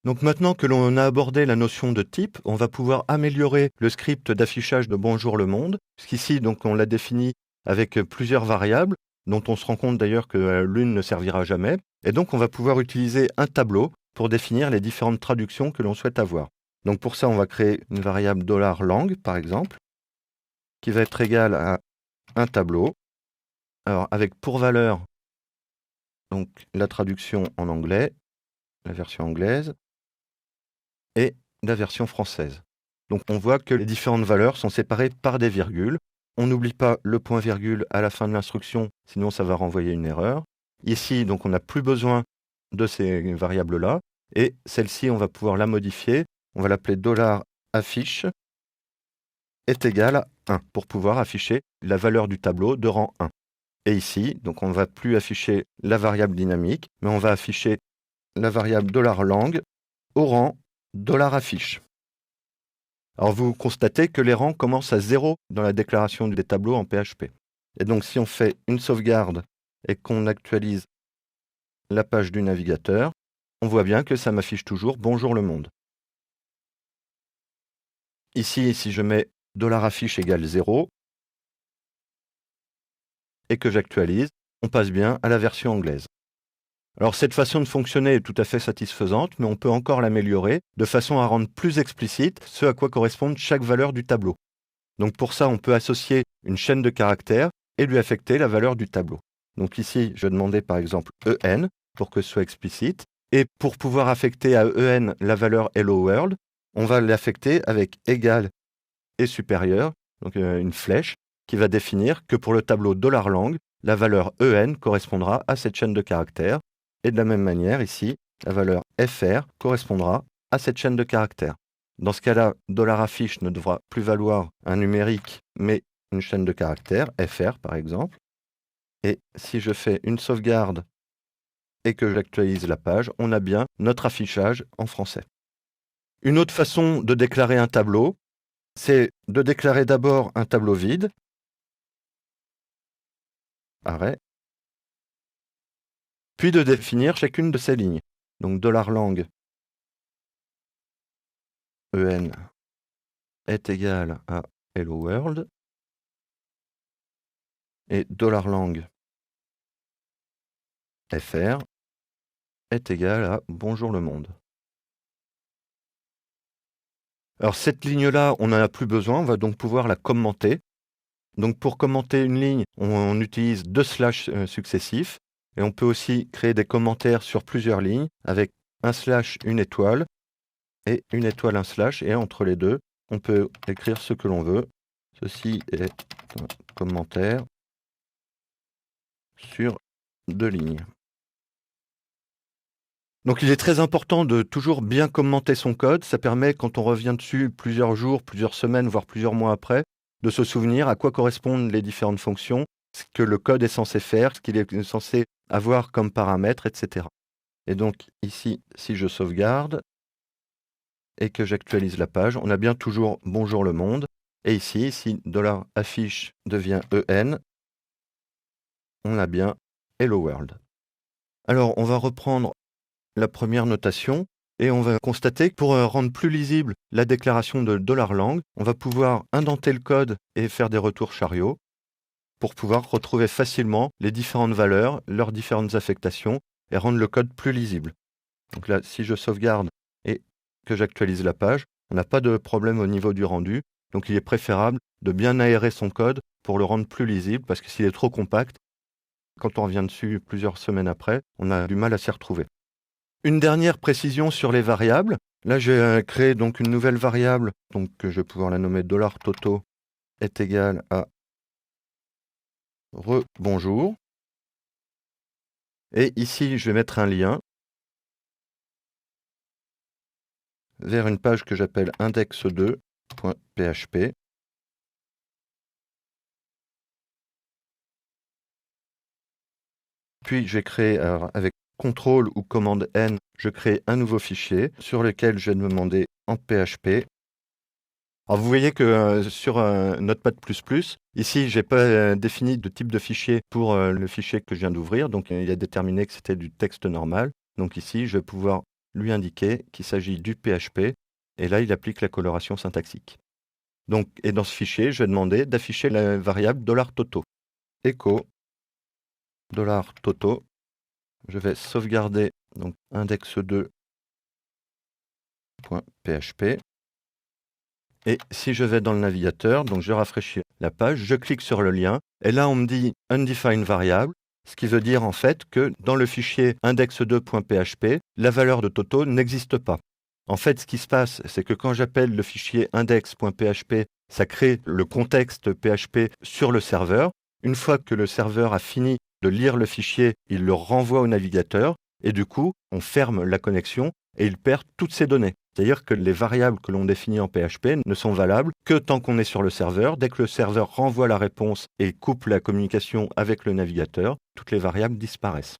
Donc maintenant que l'on a abordé la notion de type, on va pouvoir améliorer le script d'affichage de Bonjour le monde, puisqu'ici donc on l'a défini avec plusieurs variables, dont on se rend compte d'ailleurs que l'une ne servira jamais. Et donc on va pouvoir utiliser un tableau pour définir les différentes traductions que l'on souhaite avoir. Donc pour ça, on va créer une variable $lang, par exemple, qui va être égale à un tableau. Alors avec pour valeur, donc la traduction en anglais, la version anglaise, et la version française. Donc on voit que les différentes valeurs sont séparées par des virgules. On n'oublie pas le point-virgule à la fin de l'instruction, sinon ça va renvoyer une erreur. Ici, donc on n'a plus besoin de ces variables-là, et celle-ci, on va pouvoir la modifier. On va l'appeler $affiche est égal à 1 pour pouvoir afficher la valeur du tableau de rang 1. Et ici, donc on ne va plus afficher la variable dynamique, mais on va afficher la variable $lang au rang $affiche. Alors vous constatez que les rangs commencent à 0 dans la déclaration des tableaux en PHP. Et donc si on fait une sauvegarde et qu'on actualise la page du navigateur, on voit bien que ça m'affiche toujours Bonjour le monde. Ici, si je mets $affiche égale 0 et que j'actualise, on passe bien à la version anglaise. Alors cette façon de fonctionner est tout à fait satisfaisante, mais on peut encore l'améliorer de façon à rendre plus explicite ce à quoi correspond chaque valeur du tableau. Donc pour ça, on peut associer une chaîne de caractères et lui affecter la valeur du tableau. Donc ici, je vais demander par exemple EN pour que ce soit explicite. Et pour pouvoir affecter à EN la valeur Hello World, on va l'affecter avec égal et supérieur, donc une flèche, qui va définir que pour le tableau $lang, la valeur EN correspondra à cette chaîne de caractères. Et de la même manière, ici, la valeur FR correspondra à cette chaîne de caractères. Dans ce cas-là, $affiche ne devra plus valoir un numérique, mais une chaîne de caractères, FR par exemple. Et si je fais une sauvegarde et que j'actualise la page, on a bien notre affichage en français. Une autre façon de déclarer un tableau, c'est de déclarer d'abord un tableau vide, arrêt, puis de définir chacune de ces lignes. Donc $lang EN est égal à Hello World et $lang FR est égal à Bonjour le monde. Alors cette ligne-là, on n'en a plus besoin, on va donc pouvoir la commenter. Donc pour commenter une ligne, on utilise 2 slash successifs, et on peut aussi créer des commentaires sur plusieurs lignes avec un slash, une étoile, et une étoile, un slash, et entre les deux, on peut écrire ce que l'on veut. Ceci est un commentaire sur 2 lignes. Donc il est très important de toujours bien commenter son code. Ça permet, quand on revient dessus plusieurs jours, plusieurs semaines, voire plusieurs mois après, de se souvenir à quoi correspondent les différentes fonctions, ce que le code est censé faire, ce qu'il est censé avoir comme paramètres, etc. Et donc ici, si je sauvegarde et que j'actualise la page, on a bien toujours Bonjour le monde. Et ici, si $affiche devient EN, on a bien Hello World. Alors on va reprendre la première notation, et on va constater que pour rendre plus lisible la déclaration de $lang, on va pouvoir indenter le code et faire des retours chariots pour pouvoir retrouver facilement les différentes valeurs, leurs différentes affectations, et rendre le code plus lisible. Donc là, si je sauvegarde et que j'actualise la page, on n'a pas de problème au niveau du rendu, donc il est préférable de bien aérer son code pour le rendre plus lisible, parce que s'il est trop compact, quand on revient dessus plusieurs semaines après, on a du mal à s'y retrouver. Une dernière précision sur les variables. Là, j'ai créé donc une nouvelle variable, donc que je vais pouvoir la nommer $toto est égal à rebonjour. Et ici, je vais mettre un lien vers une page que j'appelle index2.php. Puis, je vais créer, avec CTRL ou commande N, je crée un nouveau fichier sur lequel je vais demander en PHP. Alors vous voyez que sur Notepad++, ici, je n'ai pas défini de type de fichier pour le fichier que je viens d'ouvrir. Donc il a déterminé que c'était du texte normal. Donc ici, je vais pouvoir lui indiquer qu'il s'agit du PHP, et là il applique la coloration syntaxique. Donc, et dans ce fichier, je vais demander d'afficher la variable $toto. Echo $toto. Je vais sauvegarder donc index2.php. Et si je vais dans le navigateur, donc je rafraîchis la page, je clique sur le lien, et là on me dit undefined variable, ce qui veut dire en fait que dans le fichier index2.php, la valeur de Toto n'existe pas. En fait, ce qui se passe, c'est que quand j'appelle le fichier index.php, ça crée le contexte PHP sur le serveur. Une fois que le serveur a fini de lire le fichier, il le renvoie au navigateur, et du coup, on ferme la connexion et il perd toutes ses données. C'est-à-dire que les variables que l'on définit en PHP ne sont valables que tant qu'on est sur le serveur. Dès que le serveur renvoie la réponse et coupe la communication avec le navigateur, toutes les variables disparaissent.